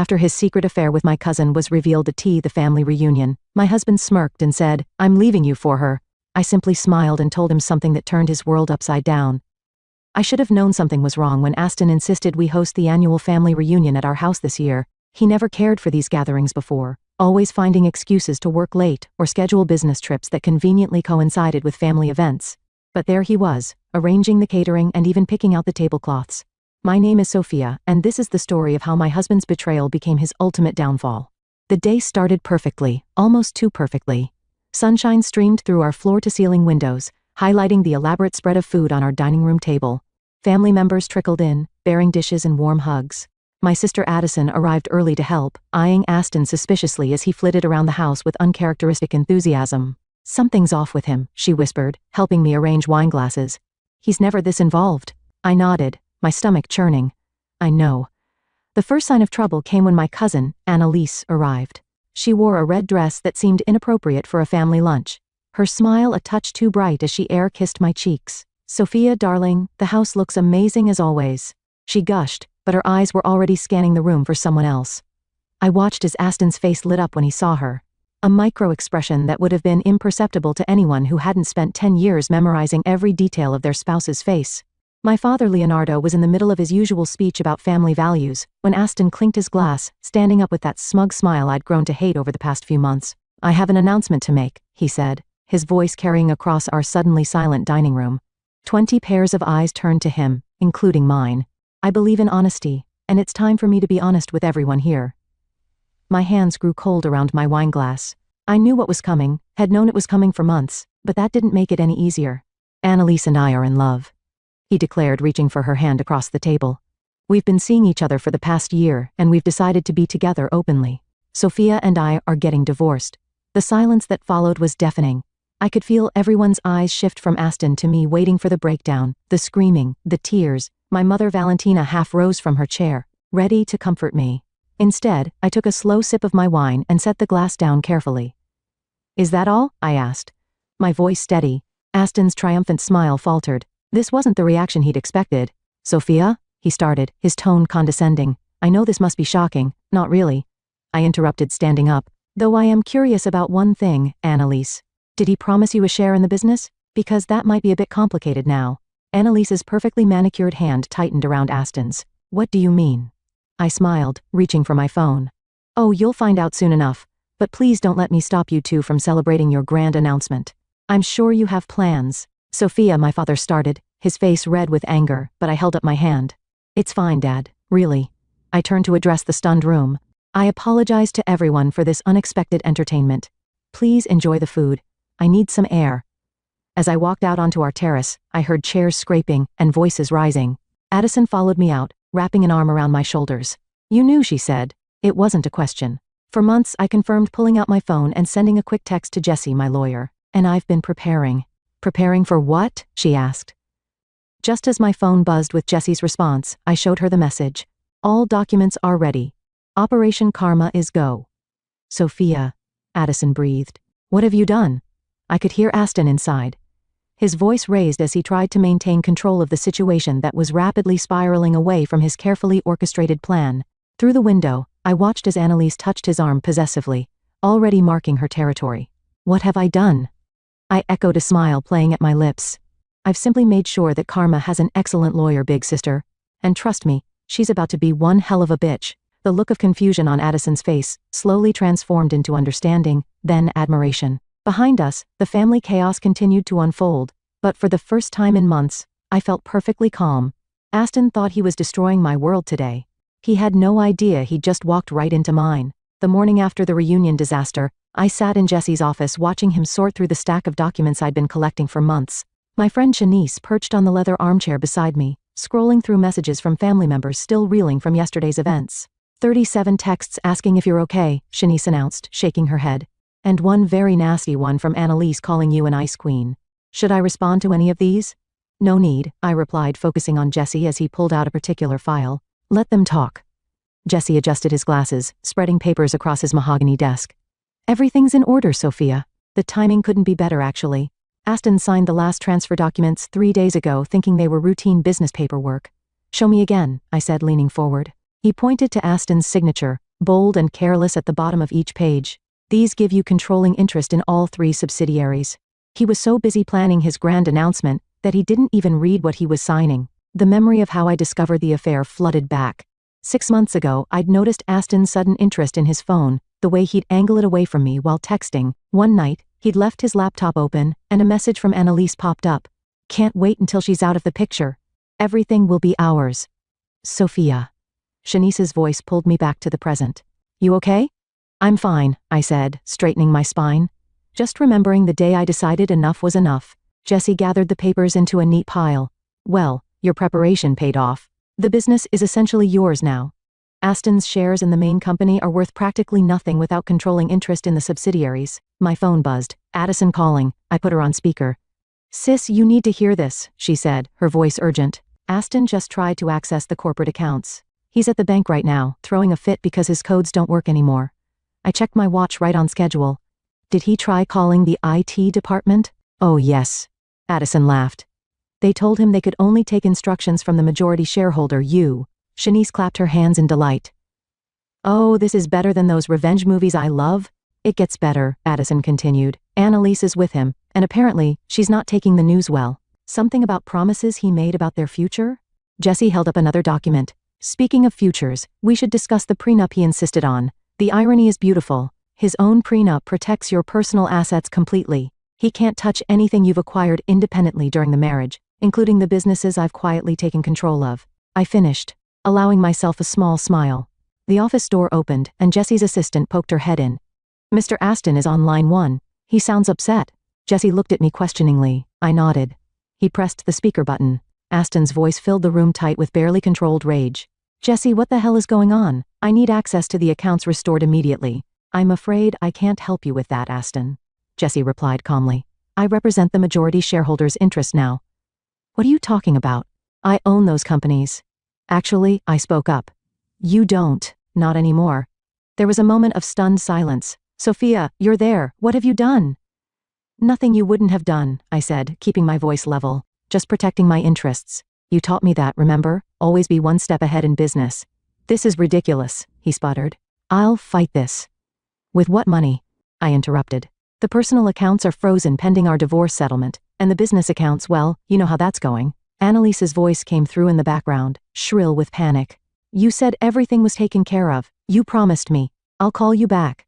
After his secret affair with my cousin was revealed at the family reunion, my husband smirked and said, "I'm leaving you for her." I simply smiled and told him something that turned his world upside down. I should have known something was wrong when Aston insisted we host the annual family reunion at our house this year. He never cared for these gatherings before, always finding excuses to work late or schedule business trips that conveniently coincided with family events. But there he was, arranging the catering and even picking out the tablecloths. My name is Sophia, and this is the story of how my husband's betrayal became his ultimate downfall. The day started perfectly, almost too perfectly. Sunshine streamed through our floor-to-ceiling windows, highlighting the elaborate spread of food on our dining room table. Family members trickled in, bearing dishes and warm hugs. My sister Addison arrived early to help, eyeing Aston suspiciously as he flitted around the house with uncharacteristic enthusiasm. "Something's off with him," she whispered, helping me arrange wine glasses. "He's never this involved." I nodded, my stomach churning. I know. The first sign of trouble came when my cousin, Annalise, arrived. She wore a red dress that seemed inappropriate for a family lunch. Her smile a touch too bright as she air-kissed my cheeks. "Sophia, darling, the house looks amazing as always." She gushed, but her eyes were already scanning the room for someone else. I watched as Aston's face lit up when he saw her. A micro-expression that would have been imperceptible to anyone who hadn't spent 10 years memorizing every detail of their spouse's face. My father Leonardo was in the middle of his usual speech about family values, when Aston clinked his glass, standing up with that smug smile I'd grown to hate over the past few months. "I have an announcement to make," he said, his voice carrying across our suddenly silent dining room. 20 pairs of eyes turned to him, including mine. "I believe in honesty, and it's time for me to be honest with everyone here." My hands grew cold around my wine glass. I knew what was coming, had known it was coming for months, but that didn't make it any easier. "Annalise and I are in love," he declared, reaching for her hand across the table. "We've been seeing each other for the past year, and we've decided to be together openly. Sophia and I are getting divorced." The silence that followed was deafening. I could feel everyone's eyes shift from Aston to me, waiting for the breakdown, the screaming, the tears. My mother Valentina half rose from her chair, ready to comfort me. Instead, I took a slow sip of my wine and set the glass down carefully. "Is that all?" I asked. My voice steady. Aston's triumphant smile faltered. This wasn't the reaction he'd expected. "Sophia?" he started, his tone condescending. "I know this must be shocking." "Not really," I interrupted, standing up. "Though I am curious about one thing, Annalise. Did he promise you a share in the business? Because that might be a bit complicated now." Annalise's perfectly manicured hand tightened around Aston's. "What do you mean?" I smiled, reaching for my phone. "Oh, you'll find out soon enough. But please don't let me stop you two from celebrating your grand announcement. I'm sure you have plans." "Sophia," my father started, his face red with anger, but I held up my hand. "It's fine, Dad, really." I turned to address the stunned room. "I apologize to everyone for this unexpected entertainment. Please enjoy the food. I need some air." As I walked out onto our terrace, I heard chairs scraping and voices rising. Addison followed me out, wrapping an arm around my shoulders. "You knew," she said. It wasn't a question. For months I confirmed, pulling out my phone and sending a quick text to Jesse, my lawyer. "And I've been preparing." "Preparing for what?" she asked. Just as my phone buzzed with Jesse's response, I showed her the message. "All documents are ready. Operation Karma is go." "Sophia," Addison breathed. "What have you done?" I could hear Aston inside. His voice raised as he tried to maintain control of the situation that was rapidly spiraling away from his carefully orchestrated plan. Through the window, I watched as Annalise touched his arm possessively, already marking her territory. "What have I done?" I echoed, a smile playing at my lips. "I've simply made sure that Karma has an excellent lawyer, big sister. And trust me, she's about to be one hell of a bitch." The look of confusion on Addison's face slowly transformed into understanding, then admiration. Behind us, the family chaos continued to unfold, but for the first time in months, I felt perfectly calm. Aston thought he was destroying my world today. He had no idea he'd just walked right into mine. The morning after the reunion disaster, I sat in Jesse's office watching him sort through the stack of documents I'd been collecting for months. My friend Shanice perched on the leather armchair beside me, scrolling through messages from family members still reeling from yesterday's events. 37 texts asking if you're okay, Shanice announced, shaking her head. And one very nasty one from Annalise calling you an ice queen. Should I respond to any of these? "No need," I replied, focusing on Jesse as he pulled out a particular file. "Let them talk." Jesse adjusted his glasses, spreading papers across his mahogany desk. "Everything's in order, Sophia. The timing couldn't be better, actually. Aston signed the last transfer documents 3 days ago, thinking they were routine business paperwork." "Show me again," I said, leaning forward. He pointed to Aston's signature, bold and careless at the bottom of each page. These give you controlling interest in all 3 subsidiaries. He was so busy planning his grand announcement that he didn't even read what he was signing. The memory of how I discovered the affair flooded back. 6 months ago, I'd noticed Aston's sudden interest in his phone, the way he'd angle it away from me while texting. One night, he'd left his laptop open, and a message from Annalise popped up. "Can't wait until she's out of the picture. Everything will be ours. Sophia." Shanice's voice pulled me back to the present. "You okay?" "I'm fine," I said, straightening my spine. Just remembering the day I decided enough was enough. Jessie gathered the papers into a neat pile. "Well, your preparation paid off. The business is essentially yours now. Aston's shares in the main company are worth practically nothing without controlling interest in the subsidiaries." My phone buzzed. "Addison calling." I put her on speaker. "Sis, you need to hear this," she said, her voice urgent. "Aston just tried to access the corporate accounts. He's at the bank right now, throwing a fit because his codes don't work anymore." I checked my watch right on schedule. "Did he try calling the IT department?" "Oh yes." Addison laughed. "They told him they could only take instructions from the majority shareholder, you." Shanice clapped her hands in delight. "Oh, this is better than those revenge movies I love." "It gets better," Addison continued. "Annalise is with him, and apparently, she's not taking the news well. Something about promises he made about their future?" Jessie held up another document. "Speaking of futures, we should discuss the prenup he insisted on. The irony is beautiful. His own prenup protects your personal assets completely. He can't touch anything you've acquired independently during the marriage, including the businesses I've quietly taken control of." I finished, allowing myself a small smile. The office door opened, and Jessie's assistant poked her head in. "Mr. Aston is on line 1. He sounds upset." Jessie looked at me questioningly. I nodded. He pressed the speaker button. Aston's voice filled the room tight with barely controlled rage. "Jessie, what the hell is going on? I need access to the accounts restored immediately." "I'm afraid I can't help you with that, Aston," Jessie replied calmly. "I represent the majority shareholders' interest now." "What are you talking about? I own those companies." "Actually," I spoke up. "You don't. Not anymore." There was a moment of stunned silence. "Sophia, you're there. What have you done?" "Nothing you wouldn't have done," I said, keeping my voice level. "Just protecting my interests. You taught me that, remember? Always be one step ahead in business." "This is ridiculous," he sputtered. "I'll fight this." "With what money?" I interrupted. "The personal accounts are frozen pending our divorce settlement, and the business accounts, well, you know how that's going." Annalise's voice came through in the background, shrill with panic. "You said everything was taken care of. You promised me. I'll call you back."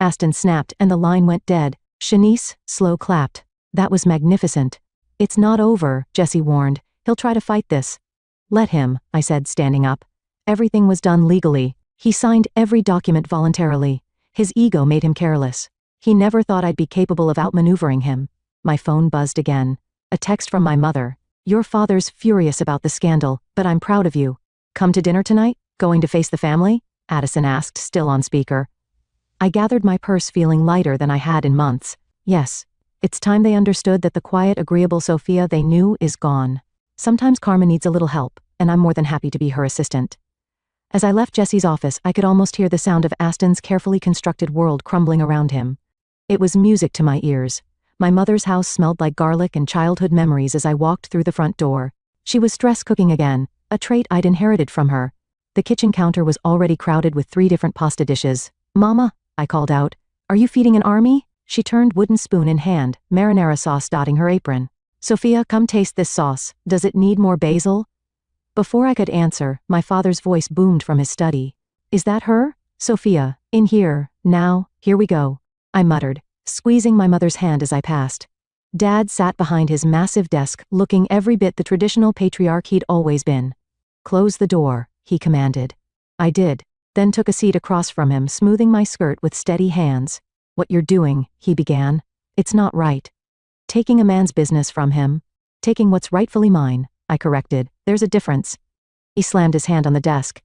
Aston snapped and the line went dead. Shanice, slow clapped. "That was magnificent." "It's not over," Jessie warned. "He'll try to fight this." "Let him," I said, standing up. "Everything was done legally. He signed every document voluntarily. His ego made him careless. He never thought I'd be capable of outmaneuvering him." My phone buzzed again. A text from my mother. "Your father's furious about the scandal, but I'm proud of you. Come to dinner tonight? Going to face the family?" Addison asked, still on speaker. I gathered my purse, feeling lighter than I had in months. Yes. It's time they understood that the quiet, agreeable Sophia they knew is gone. Sometimes Karma needs a little help, and I'm more than happy to be her assistant. As I left Jessie's office, I could almost hear the sound of Aston's carefully constructed world crumbling around him. It was music to my ears. My mother's house smelled like garlic and childhood memories as I walked through the front door. She was stress cooking again, a trait I'd inherited from her. The kitchen counter was already crowded with 3 different pasta dishes. "Mama," I called out, "are you feeding an army?" She turned, wooden spoon in hand, marinara sauce dotting her apron. "Sophia, come taste this sauce. Does it need more basil?" Before I could answer, my father's voice boomed from his study. "Is that her? Sophia, in here, now, here we go," I muttered, squeezing my mother's hand as I passed. Dad sat behind his massive desk, looking every bit the traditional patriarch he'd always been. "Close the door," he commanded. I did, then took a seat across from him, smoothing my skirt with steady hands. "What you're doing," he began. "It's not right." "Taking a man's business from him. Taking what's rightfully mine," I corrected. "There's a difference." He slammed his hand on the desk.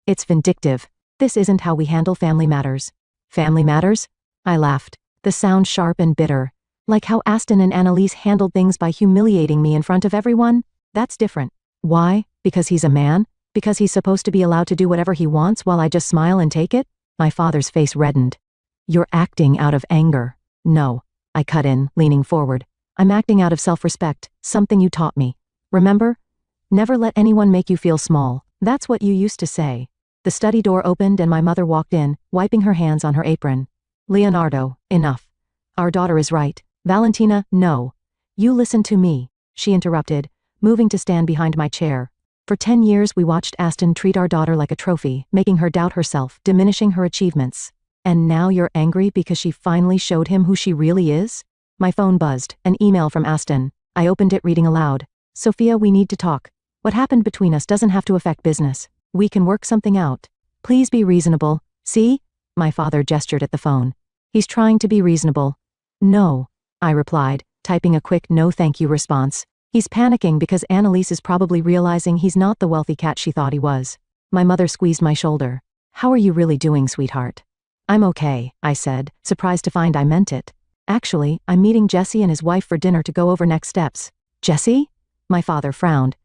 "It's vindictive. This isn't how we handle family matters." "Family matters?" I laughed, the sound sharp and bitter. "Like how Aston and Annalise handled things by humiliating me in front of everyone? That's different." "Why? Because he's a man? Because he's supposed to be allowed to do whatever he wants while I just smile and take it?" My father's face reddened. "You're acting out of anger." "No," I cut in, leaning forward. "I'm acting out of self-respect, something you taught me. Remember? Never let anyone make you feel small. That's what you used to say." The study door opened and my mother walked in, wiping her hands on her apron. Leonardo, enough. Our daughter is right. Valentina, no. You listen to me, she interrupted, moving to stand behind my chair. For 10 years we watched Aston treat our daughter like a trophy, making her doubt herself, diminishing her achievements. And now you're angry because she finally showed him who she really is? My phone buzzed, an email from Aston. I opened it reading aloud. Sophia, we need to talk. What happened between us doesn't have to affect business. We can work something out. Please be reasonable. See? My father gestured at the phone. He's trying to be reasonable. No, I replied, typing a quick no thank you response. He's panicking because Annalise is probably realizing he's not the wealthy cat she thought he was. My mother squeezed my shoulder. How are you really doing, sweetheart? I'm okay, I said, surprised to find I meant it. Actually, I'm meeting Jesse and his wife for dinner to go over next steps. Jesse? My father frowned.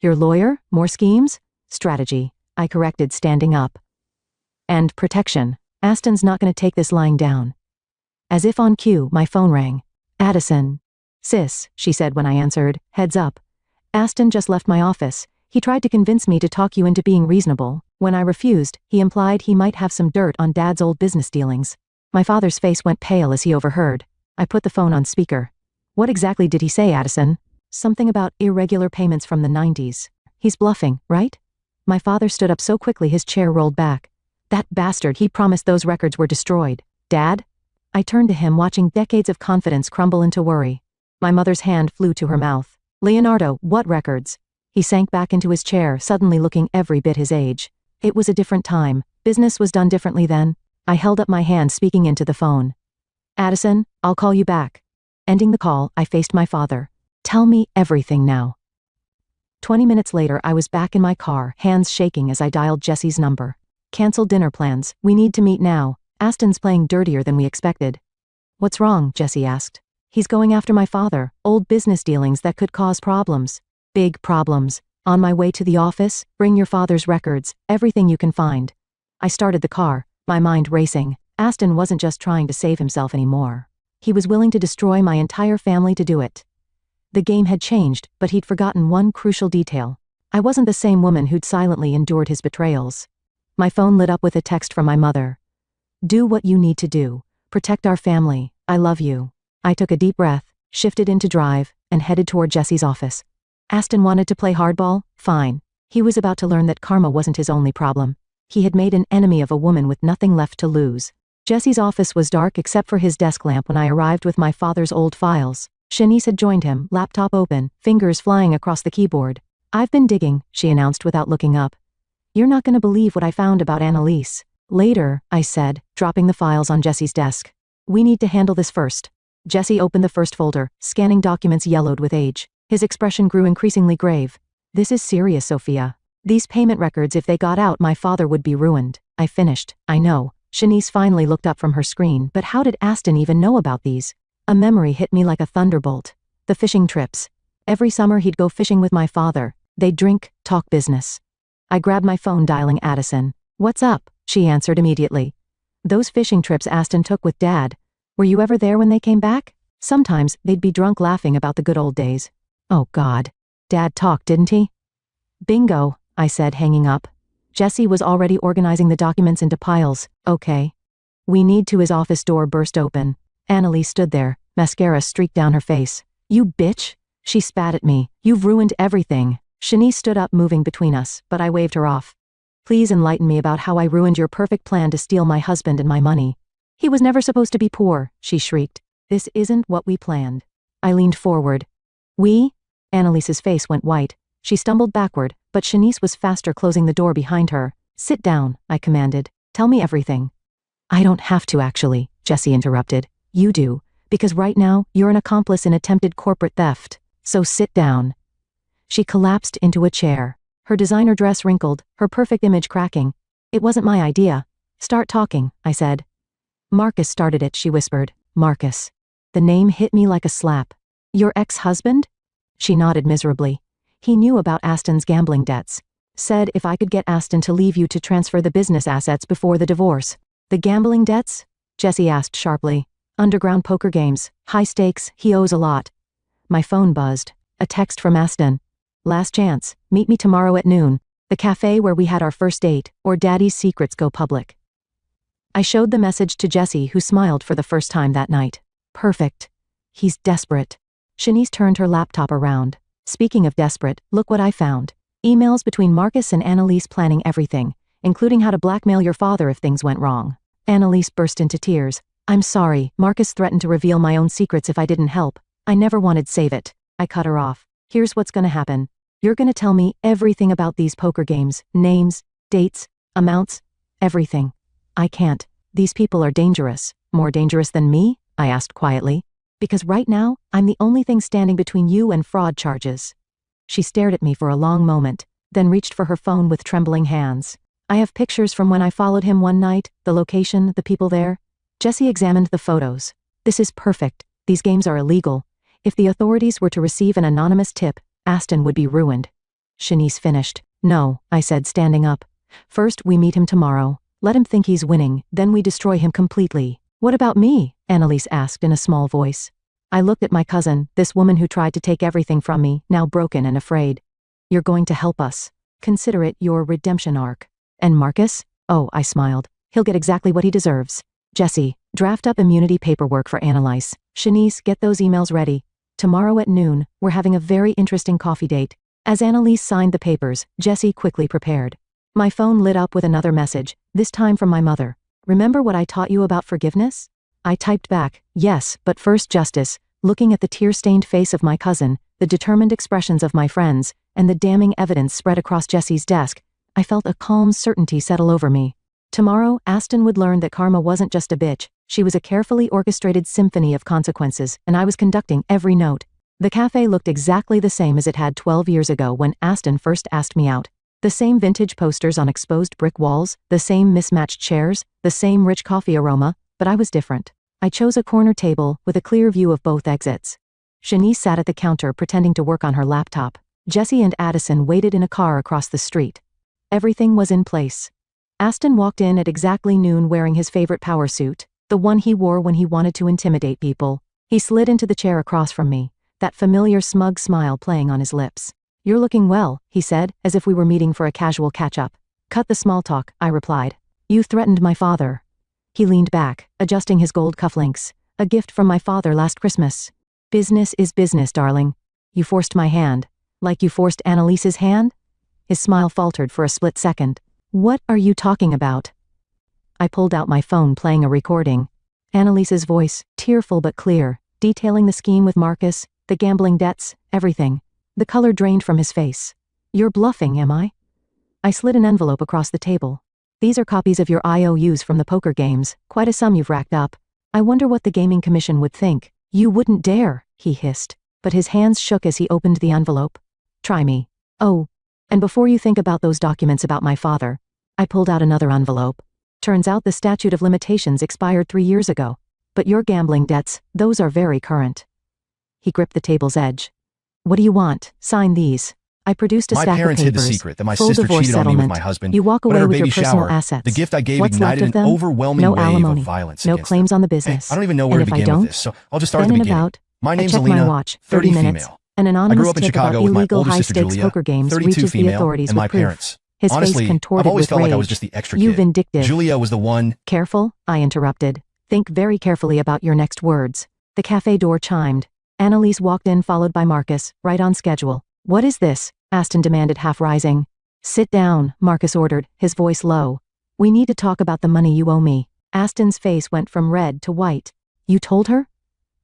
Your lawyer? More schemes? Strategy, I corrected, standing up. And protection. Aston's not going to take this lying down. As if on cue, my phone rang. Addison. Sis, she said when I answered, heads up. Aston just left my office. He tried to convince me to talk you into being reasonable. When I refused, he implied he might have some dirt on Dad's old business dealings. My father's face went pale as he overheard. I put the phone on speaker. What exactly did he say, Addison? Something about irregular payments from the 90s. He's bluffing, right? My father stood up so quickly his chair rolled back. That bastard, he promised those records were destroyed. Dad? I turned to him, watching decades of confidence crumble into worry. My mother's hand flew to her mouth. Leonardo, what records? He sank back into his chair, suddenly looking every bit his age. It was a different time. Business was done differently then. I held up my hand, speaking into the phone. Addison, I'll call you back. Ending the call, I faced my father. Tell me everything now. 20 minutes later, I was back in my car, hands shaking as I dialed Jesse's number. Cancel dinner plans. We need to meet now. Aston's playing dirtier than we expected. What's wrong? Jesse asked. He's going after my father. Old business dealings that could cause problems. Big problems. On my way to the office, bring your father's records, everything you can find. I started the car, my mind racing. Aston wasn't just trying to save himself anymore. He was willing to destroy my entire family to do it. The game had changed, but he'd forgotten one crucial detail. I wasn't the same woman who'd silently endured his betrayals. My phone lit up with a text from my mother. Do what you need to do. Protect our family. I love you. I took a deep breath, shifted into drive, and headed toward Jesse's office. Aston wanted to play hardball? Fine. He was about to learn that karma wasn't his only problem. He had made an enemy of a woman with nothing left to lose. Jesse's office was dark except for his desk lamp when I arrived with my father's old files. Shanice had joined him, laptop open, fingers flying across the keyboard. I've been digging, she announced without looking up. You're not going to believe what I found about Annalise. Later, I said, dropping the files on Jesse's desk. We need to handle this first. Jesse opened the first folder, scanning documents yellowed with age. His expression grew increasingly grave. This is serious, Sophia. These payment records, if they got out, my father would be ruined. I finished. I know. Shanice finally looked up from her screen, but how did Aston even know about these? A memory hit me like a thunderbolt. The fishing trips. Every summer he'd go fishing with my father. They'd drink, talk business. I grabbed my phone, dialing Addison. What's up? She answered immediately. Those fishing trips Aston took with Dad. Were you ever there when they came back? Sometimes they'd be drunk laughing about the good old days. Oh God. Dad talked, didn't he? Bingo, I said, hanging up. Jesse was already organizing the documents into piles. Okay. We need to. His office door burst open. Annalise stood there, mascara streaked down her face. You bitch? She spat at me. You've ruined everything. Shanice stood up, moving between us, but I waved her off. Please enlighten me about how I ruined your perfect plan to steal my husband and my money. He was never supposed to be poor, she shrieked. This isn't what we planned. I leaned forward. We? Annalise's face went white. She stumbled backward, but Shanice was faster, closing the door behind her. Sit down, I commanded. Tell me everything. I don't have to, actually, Jesse interrupted. You do, because right now, you're an accomplice in attempted corporate theft. So sit down. She collapsed into a chair. Her designer dress wrinkled, her perfect image cracking. It wasn't my idea. Start talking, I said. Marcus started it, she whispered. Marcus. The name hit me like a slap. Your ex-husband? She nodded miserably. He knew about Aston's gambling debts. Said if I could get Aston to leave you to transfer the business assets before the divorce. The gambling debts? Jesse asked sharply. Underground poker games, high stakes, he owes a lot. My phone buzzed. A text from Aston. Last chance, meet me tomorrow at noon. The cafe where we had our first date, or Daddy's secrets go public. I showed the message to Jessie, who smiled for the first time that night. Perfect. He's desperate. Shanice turned her laptop around. Speaking of desperate, look what I found. Emails between Marcus and Annalise planning everything, including how to blackmail your father if things went wrong. Annalise burst into tears. I'm sorry, Marcus threatened to reveal my own secrets if I didn't help. I never wanted save it. I cut her off. Here's what's gonna happen. You're gonna tell me everything about these poker games, names, dates, amounts, everything. I can't. These people are dangerous. More dangerous than me? I asked quietly. Because right now, I'm the only thing standing between you and fraud charges. She stared at me for a long moment, then reached for her phone with trembling hands. I have pictures from when I followed him one night, the location, the people there. Jessie examined the photos. This is perfect. These games are illegal. If the authorities were to receive an anonymous tip, Aston would be ruined. Shanice finished. No, I said, standing up. First, we meet him tomorrow. Let him think he's winning, then we destroy him completely. What about me? Annalise asked in a small voice. I looked at my cousin, this woman who tried to take everything from me, now broken and afraid. You're going to help us. Consider it your redemption arc. And Marcus? Oh, I smiled. He'll get exactly what he deserves. Jessie, draft up immunity paperwork for Annalise. Shanice, get those emails ready. Tomorrow at noon, we're having a very interesting coffee date. As Annalise signed the papers, Jessie quickly prepared. My phone lit up with another message, this time from my mother. Remember what I taught you about forgiveness? I typed back, yes, but first justice, looking at the tear-stained face of my cousin, the determined expressions of my friends, and the damning evidence spread across Jessie's desk, I felt a calm certainty settle over me. Tomorrow, Aston would learn that karma wasn't just a bitch, she was a carefully orchestrated symphony of consequences, and I was conducting every note. The cafe looked exactly the same as it had 12 years ago when Aston first asked me out. The same vintage posters on exposed brick walls, the same mismatched chairs, the same rich coffee aroma, but I was different. I chose a corner table with a clear view of both exits. Shanice sat at the counter pretending to work on her laptop. Jessie and Addison waited in a car across the street. Everything was in place. Aston walked in at exactly noon wearing his favorite power suit, the one he wore when he wanted to intimidate people. He slid into the chair across from me, that familiar smug smile playing on his lips. You're looking well, he said, as if we were meeting for a casual catch-up. Cut the small talk, I replied. You threatened my father. He leaned back, adjusting his gold cufflinks. A gift from my father last Christmas. Business is business, darling. You forced my hand. Like you forced Annalise's hand? His smile faltered for a split second. What are you talking about? I pulled out my phone, playing a recording. Annalise's voice, tearful but clear, detailing the scheme with Marcus, the gambling debts, everything. The color drained from his face. You're bluffing, am I? I slid an envelope across the table. These are copies of your IOUs from the poker games, quite a sum you've racked up. I wonder what the Gaming Commission would think. You wouldn't dare, he hissed, but his hands shook as he opened the envelope. Try me. Oh, and before you think about those documents about my father, I pulled out another envelope. Turns out the statute of limitations expired 3 years ago. But your gambling debts, those are very current. He gripped the table's edge. What do you want? Sign these. I produced a stack of papers. My parents hid the secret that my full sister divorce cheated on me with settlement. my husband. You walk away But at her with your baby personal shower, assets. the gift I gave What's left ignited of them? an overwhelming No wave alimony. of violence No against claims them. on the Hey, business. I don't even know And where to if I begin don't, with this, so I'll just start at then the and beginning. about, My name's I checked Alina, my watch, 30 minutes. female. An I anonymous grew up in tip Chicago about with my illegal older sister high-stakes Julia, poker games 32 reaches the female, authorities and with my proof. parents. His Honestly, face contorted I've always with felt rage. like I was just the extra You kid. vindictive. Julia was the one. Careful, I interrupted. Think very carefully about your next words. The cafe door chimed. Annalise walked in followed by Marcus, right on schedule. What is this? Aston demanded, half rising. Sit down, Marcus ordered, his voice low. We need to talk about the money you owe me. Aston's face went from red to white. You told her?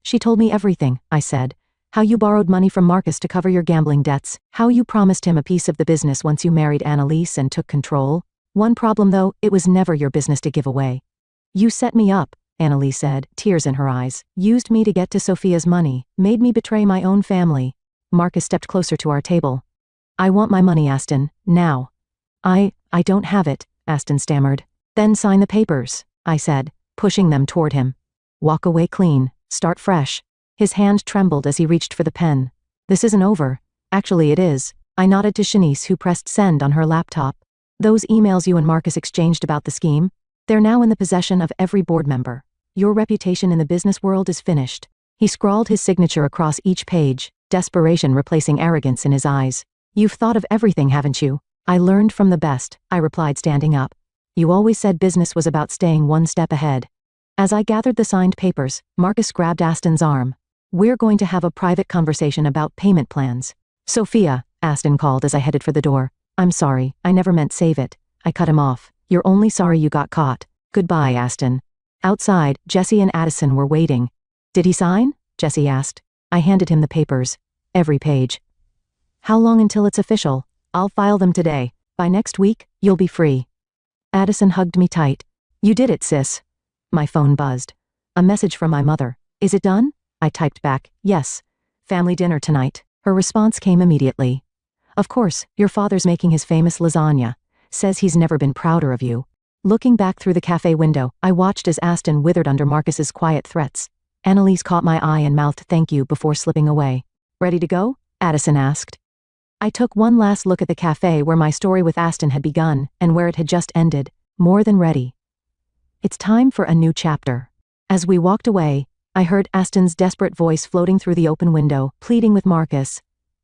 She told me everything, I said. How you borrowed money from Marcus to cover your gambling debts. How you promised him a piece of the business once you married Annalise and took control. One problem though, it was never your business to give away. You set me up, Annalise said, tears in her eyes. Used me to get to Sophia's money. Made me betray my own family. Marcus stepped closer to our table. I want my money, Aston, now. I don't have it, Aston stammered. Then sign the papers, I said, pushing them toward him. Walk away clean, start fresh. His hand trembled as he reached for the pen. This isn't over. Actually it is. I nodded to Shanice, who pressed send on her laptop. Those emails you and Marcus exchanged about the scheme, they're now in the possession of every board member. Your reputation in the business world is finished. He scrawled his signature across each page, desperation replacing arrogance in his eyes. You've thought of everything, haven't you? I learned from the best, I replied, standing up. You always said business was about staying one step ahead. As I gathered the signed papers, Marcus grabbed Aston's arm. We're going to have a private conversation about payment plans. Sophia, Aston called as I headed for the door. I'm sorry, I never meant save it. I cut him off. You're only sorry you got caught. Goodbye, Aston. Outside, Jesse and Addison were waiting. Did he sign? Jesse asked. I handed him the papers. Every page. How long until it's official? I'll file them today. By next week, you'll be free. Addison hugged me tight. You did it, sis. My phone buzzed. A message from my mother. Is it done? I typed back, yes. Family dinner tonight. Her response came immediately. Of course, your father's making his famous lasagna. Says he's never been prouder of you. Looking back through the cafe window, I watched as Aston withered under Marcus's quiet threats. Annalise caught my eye and mouthed thank you before slipping away. Ready to go? Addison asked. I took one last look at the cafe where my story with Aston had begun and where it had just ended. More than ready. It's time for a new chapter. As we walked away, I heard Aston's desperate voice floating through the open window, pleading with Marcus.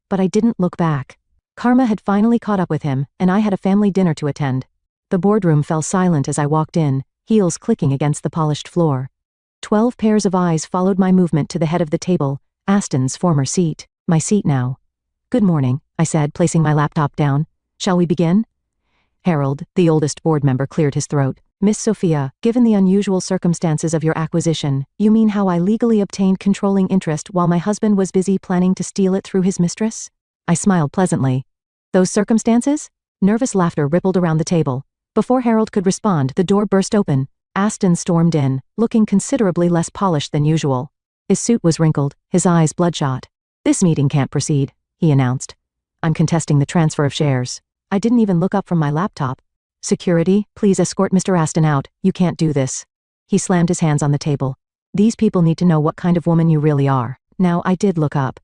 But I didn't look back. Karma had finally caught up with him, and I had a family dinner to attend. The boardroom fell silent as I walked in, heels clicking against the polished floor. 12 pairs of eyes followed my movement to the head of the table, Aston's former seat, my seat now. Good morning, I said, placing my laptop down. Shall we begin? Harold, the oldest board member, cleared his throat. Miss Sophia, given the unusual circumstances of your acquisition, you mean how I legally obtained controlling interest while my husband was busy planning to steal it through his mistress? I smiled pleasantly. Those circumstances? Nervous laughter rippled around the table. Before Harold could respond, the door burst open. Aston stormed in, looking considerably less polished than usual. His suit was wrinkled, his eyes bloodshot. This meeting can't proceed, he announced. I'm contesting the transfer of shares. I didn't even look up from my laptop. Security, please escort Mr. Aston out. You can't do this. He slammed his hands on the table. These people need to know what kind of woman you really are. Now, I did look up.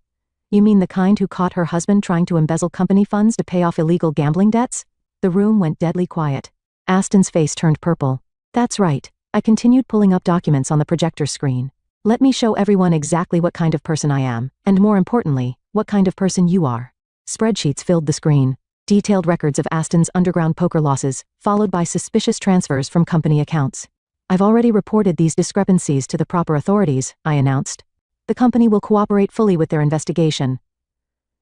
You mean the kind who caught her husband trying to embezzle company funds to pay off illegal gambling debts? The room went deadly quiet. Aston's face turned purple. That's right. I continued pulling up documents on the projector screen. Let me show everyone exactly what kind of person I am, and more importantly, what kind of person you are. Spreadsheets filled the screen. Detailed records of Aston's underground poker losses, followed by suspicious transfers from company accounts. I've already reported these discrepancies to the proper authorities, I announced. The company will cooperate fully with their investigation.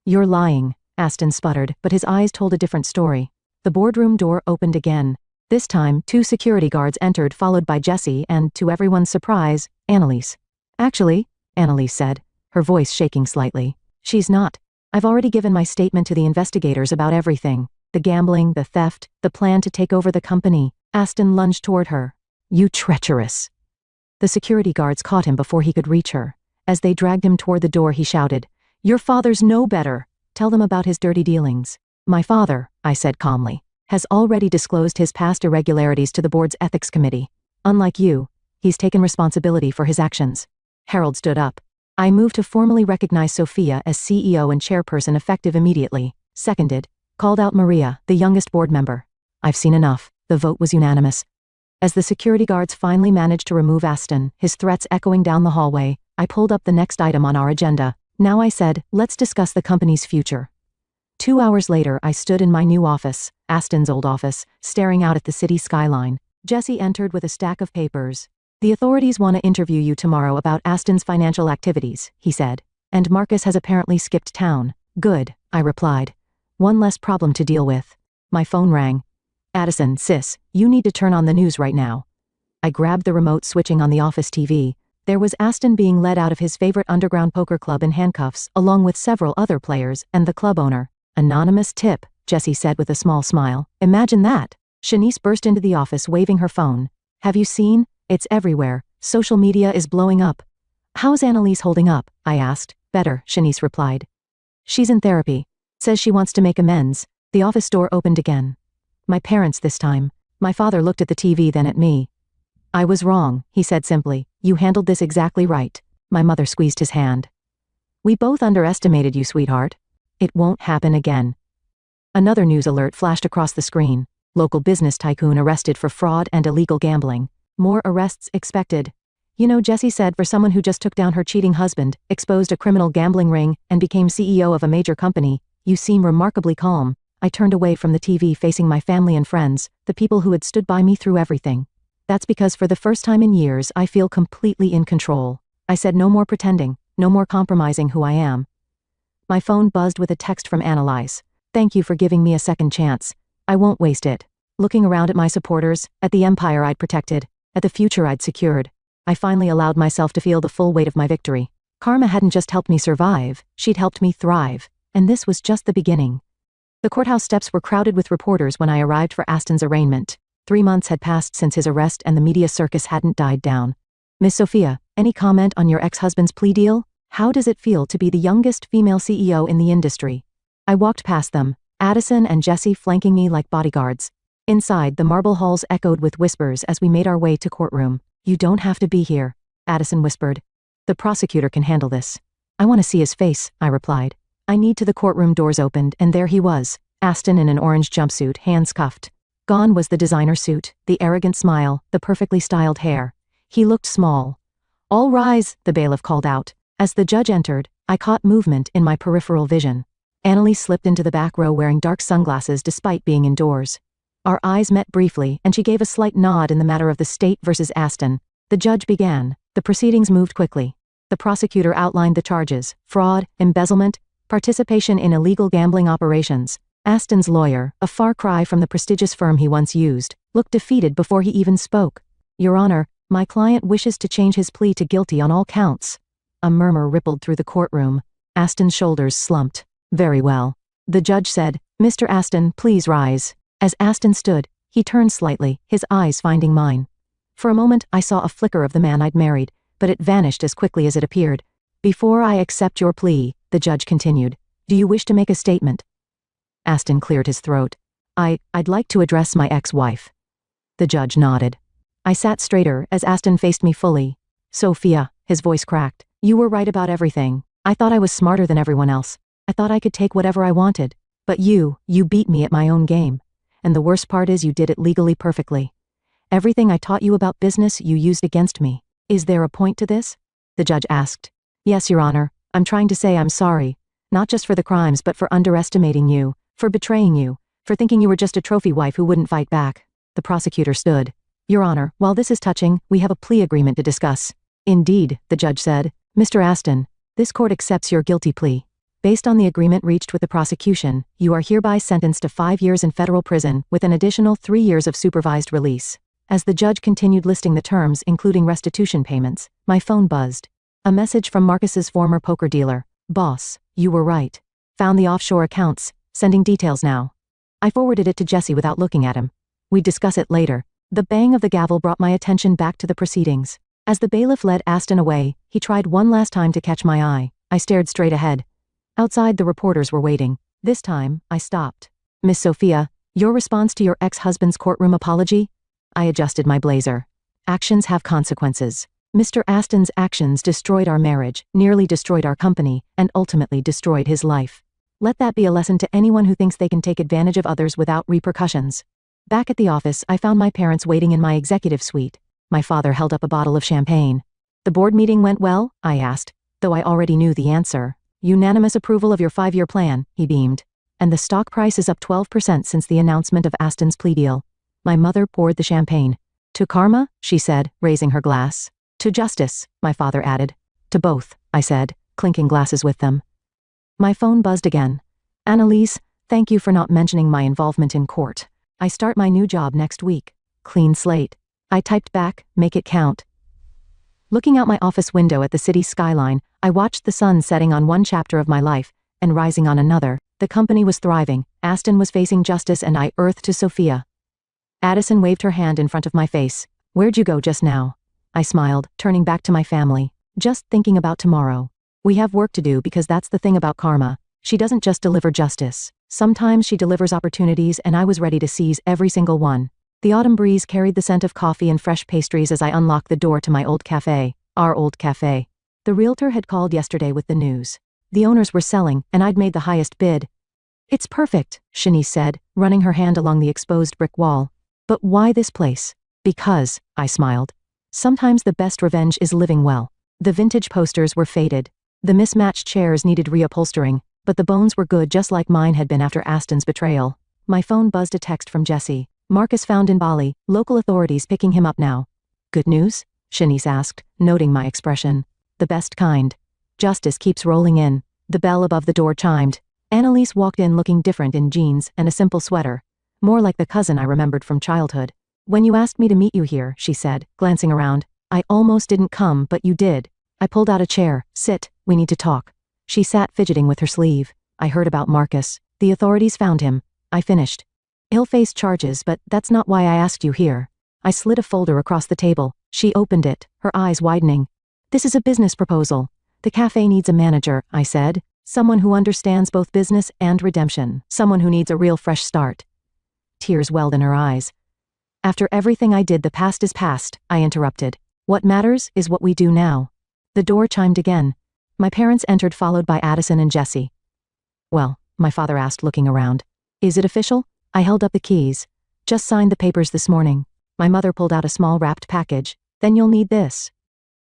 You're lying, Aston sputtered, but his eyes told a different story. The boardroom door opened again. This time, 2 security guards entered, followed by Jesse and, to everyone's surprise, Annalise. Actually, Annalise said, her voice shaking slightly. She's not. I've already given my statement to the investigators about everything. The gambling, the theft, the plan to take over the company. Aston lunged toward her. You treacherous. The security guards caught him before he could reach her. As they dragged him toward the door, he shouted, Your father's no better. Tell them about his dirty dealings. My father, I said calmly, has already disclosed his past irregularities to the board's ethics committee. Unlike you, he's taken responsibility for his actions. Harold stood up. I move to formally recognize Sophia as CEO and chairperson effective immediately. Seconded. Called out Maria, the youngest board member. I've seen enough. The vote was unanimous. As the security guards finally managed to remove Aston, his threats echoing down the hallway, I pulled up the next item on our agenda. Now I said, let's discuss the company's future. 2 hours later, I stood in my new office, Aston's old office, staring out at the city skyline. Jesse entered with a stack of papers. The authorities want to interview you tomorrow about Aston's financial activities, he said. And Marcus has apparently skipped town. Good, I replied. One less problem to deal with. My phone rang. Addison, sis, you need to turn on the news right now. I grabbed the remote, switching on the office TV. There was Aston being led out of his favorite underground poker club in handcuffs, along with several other players, and the club owner. Anonymous tip, Jesse said with a small smile. Imagine that. Shanice burst into the office waving her phone. Have you seen? It's everywhere. Social media is blowing up. How's Annalise holding up? I asked. Better, Shanice replied. She's in therapy. Says she wants to make amends. The office door opened again. My parents this time. My father looked at the TV, then at me. I was wrong, he said simply. You handled this exactly right. My mother squeezed his hand. We both underestimated you, sweetheart. It won't happen again. Another news alert flashed across the screen. Local business tycoon arrested for fraud and illegal gambling. More arrests expected. You know, Jessie said, for someone who just took down her cheating husband, exposed a criminal gambling ring, and became CEO of a major company, you seem remarkably calm. I turned away from the TV facing my family and friends, the people who had stood by me through everything. That's because for the first time in years I feel completely in control. I said no more pretending, no more compromising who I am. My phone buzzed with a text from Annalise. Thank you for giving me a second chance. I won't waste it. Looking around at my supporters, at the empire I'd protected, at the future I'd secured, I finally allowed myself to feel the full weight of my victory. Karma hadn't just helped me survive, she'd helped me thrive. And this was just the beginning. The courthouse steps were crowded with reporters when I arrived for Aston's arraignment. 3 months had passed since his arrest and the media circus hadn't died down. Miss Sophia, any comment on your ex-husband's plea deal? How does it feel to be the youngest female CEO in the industry? I walked past them, Addison and Jesse flanking me like bodyguards. Inside, the marble halls echoed with whispers as we made our way to courtroom. You don't have to be here, Addison whispered. The prosecutor can handle this. I want to see his face, I replied. I need to. The courtroom doors opened and there he was, Aston in an orange jumpsuit, hands cuffed. Gone was the designer suit, the arrogant smile, the perfectly styled hair. He looked small. All rise, the bailiff called out. As the judge entered, I caught movement in my peripheral vision. Annalise slipped into the back row wearing dark sunglasses despite being indoors. Our eyes met briefly and she gave a slight nod in the matter of the state versus Aston. The judge began. The proceedings moved quickly. The prosecutor outlined the charges: fraud, embezzlement, participation in illegal gambling operations. Aston's lawyer, a far cry from the prestigious firm he once used, looked defeated before he even spoke. Your Honor, my client wishes to change his plea to guilty on all counts. A murmur rippled through the courtroom. Aston's shoulders slumped. Very well. The judge said, Mr. Aston, please rise. As Aston stood, he turned slightly, his eyes finding mine. For a moment I saw a flicker of the man I'd married, but it vanished as quickly as it appeared. Before I accept your plea, the judge continued, do you wish to make a statement? Aston cleared his throat. I'd like to address my ex-wife. The judge nodded. I sat straighter as Aston faced me fully. Sophia, his voice cracked, you were right about everything. I thought I was smarter than everyone else. I thought I could take whatever I wanted. But you beat me at my own game. And the worst part is you did it legally perfectly. Everything I taught you about business you used against me. Is there a point to this? The judge asked. Yes, Your Honor. I'm trying to say I'm sorry. Not just for the crimes but for underestimating you, for betraying you, for thinking you were just a trophy wife who wouldn't fight back. The prosecutor stood. Your Honor, while this is touching, we have a plea agreement to discuss. Indeed, the judge said. Mr. Aston, this court accepts your guilty plea. Based on the agreement reached with the prosecution, you are hereby sentenced to 5 years in federal prison with an additional 3 years of supervised release. As the judge continued listing the terms, including restitution payments, my phone buzzed. A message from Marcus's former poker dealer. Boss, you were right. Found the offshore accounts, sending details now. I forwarded it to Jesse without looking at him. We'd discuss it later. The bang of the gavel brought my attention back to the proceedings. As the bailiff led Aston away, he tried one last time to catch my eye. I stared straight ahead. Outside, the reporters were waiting. This time, I stopped. Miss Sophia, your response to your ex-husband's courtroom apology? I adjusted my blazer. Actions have consequences. Mr. Aston's actions destroyed our marriage, nearly destroyed our company, and ultimately destroyed his life. Let that be a lesson to anyone who thinks they can take advantage of others without repercussions. Back at the office, I found my parents waiting in my executive suite. My father held up a bottle of champagne. The board meeting went well? I asked, though I already knew the answer. Unanimous approval of your 5-year plan, he beamed. And the stock price is up 12% since the announcement of Aston's plea deal. My mother poured the champagne. To karma, she said, raising her glass. To justice, my father added. To both, I said, clinking glasses with them. My phone buzzed again. Annalise, thank you for not mentioning my involvement in court. I start my new job next week. Clean slate. I typed back, make it count. Looking out my office window at the city skyline, I watched the sun setting on one chapter of my life, and rising on another. The company was thriving, Aston was facing justice, and I earthed to Sophia. Addison waved her hand in front of my face. Where'd you go just now? I smiled, turning back to my family. Just thinking about tomorrow. We have work to do because that's the thing about karma. She doesn't just deliver justice. Sometimes she delivers opportunities, and I was ready to seize every single one. The autumn breeze carried the scent of coffee and fresh pastries as I unlocked the door to my old cafe, our old cafe. The realtor had called yesterday with the news. The owners were selling, and I'd made the highest bid. It's perfect, Shanice said, running her hand along the exposed brick wall. But why this place? Because, I smiled. Sometimes the best revenge is living well. The vintage posters were faded. The mismatched chairs needed reupholstering, But the bones were good just like mine had been after Aston's betrayal. My phone buzzed a text from Jesse. Marcus found in Bali, local authorities picking him up now. Good news? Shanice asked, noting my expression. The best kind. Justice keeps rolling in. The bell above the door chimed. Annalise walked in looking different in jeans and a simple sweater. More like the cousin I remembered from childhood. When you asked me to meet you here, she said, glancing around. I almost didn't come, but you did. I pulled out a chair. Sit, we need to talk. She sat fidgeting with her sleeve. I heard about Marcus. The authorities found him. I finished. He'll face charges, but that's not why I asked you here. I slid a folder across the table. She opened it, her eyes widening. This is a business proposal. The cafe needs a manager, I said. Someone who understands both business and redemption. Someone who needs a real fresh start. Tears welled in her eyes. After everything I did, the past is past, I interrupted. What matters is what we do now. The door chimed again. My parents entered, followed by Addison and Jesse. Well, my father asked, looking around. Is it official? I held up the keys. Just signed the papers this morning. My mother pulled out a small wrapped package. Then you'll need this.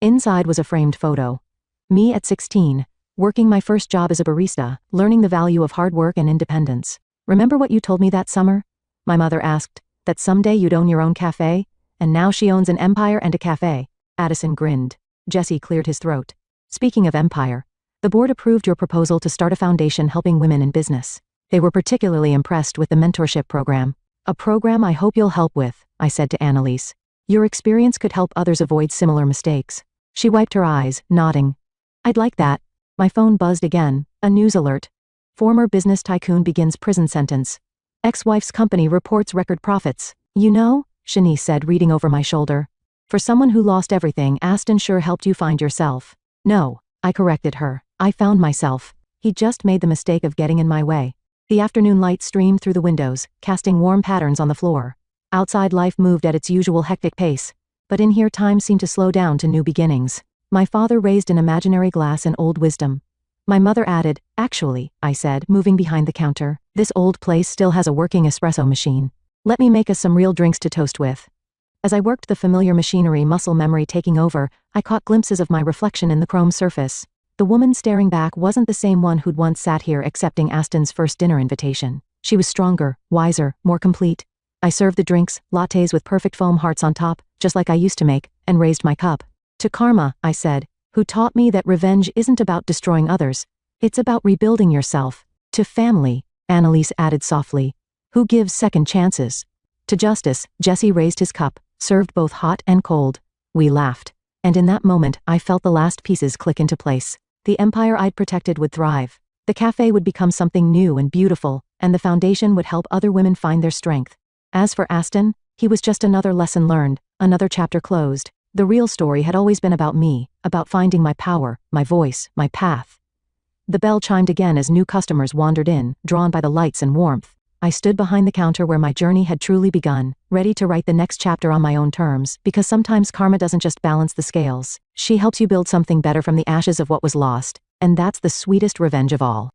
Inside was a framed photo. Me at 16. Working my first job as a barista, learning the value of hard work and independence. Remember what you told me that summer? My mother asked, that someday you'd own your own cafe? And now she owns an empire and a cafe. Addison grinned. Jesse cleared his throat. Speaking of empire, the board approved your proposal to start a foundation helping women in business. They were particularly impressed with the mentorship program. A program I hope you'll help with, I said to Annalise. Your experience could help others avoid similar mistakes. She wiped her eyes, nodding. I'd like that. My phone buzzed again, a news alert. Former business tycoon begins prison sentence. Ex-wife's company reports record profits. You know, Shanice said, reading over my shoulder. For someone who lost everything, Aston sure helped you find yourself. No, I corrected her. I found myself. He just made the mistake of getting in my way. The afternoon light streamed through the windows, casting warm patterns on the floor. Outside life moved at its usual hectic pace. But in here time seemed to slow down to new beginnings. My father raised an imaginary glass in old wisdom. My mother added, actually, I said, moving behind the counter, this old place still has a working espresso machine. Let me make us some real drinks to toast with. As I worked the familiar machinery, muscle memory taking over, I caught glimpses of my reflection in the chrome surface. The woman staring back wasn't the same one who'd once sat here accepting Aston's first dinner invitation. She was stronger, wiser, more complete. I served the drinks, lattes with perfect foam hearts on top, just like I used to make, and raised my cup. To Karma, I said, who taught me that revenge isn't about destroying others. It's about rebuilding yourself. To Family, Annalise added softly, who gives second chances. To Justice, Jesse raised his cup, served both hot and cold. We laughed. And in that moment, I felt the last pieces click into place. The empire I'd protected would thrive. The cafe would become something new and beautiful, and the foundation would help other women find their strength. As for Aston, he was just another lesson learned, another chapter closed. The real story had always been about me, about finding my power, my voice, my path. The bell chimed again as new customers wandered in, drawn by the lights and warmth. I stood behind the counter where my journey had truly begun, ready to write the next chapter on my own terms, because sometimes karma doesn't just balance the scales. She helps you build something better from the ashes of what was lost, and that's the sweetest revenge of all.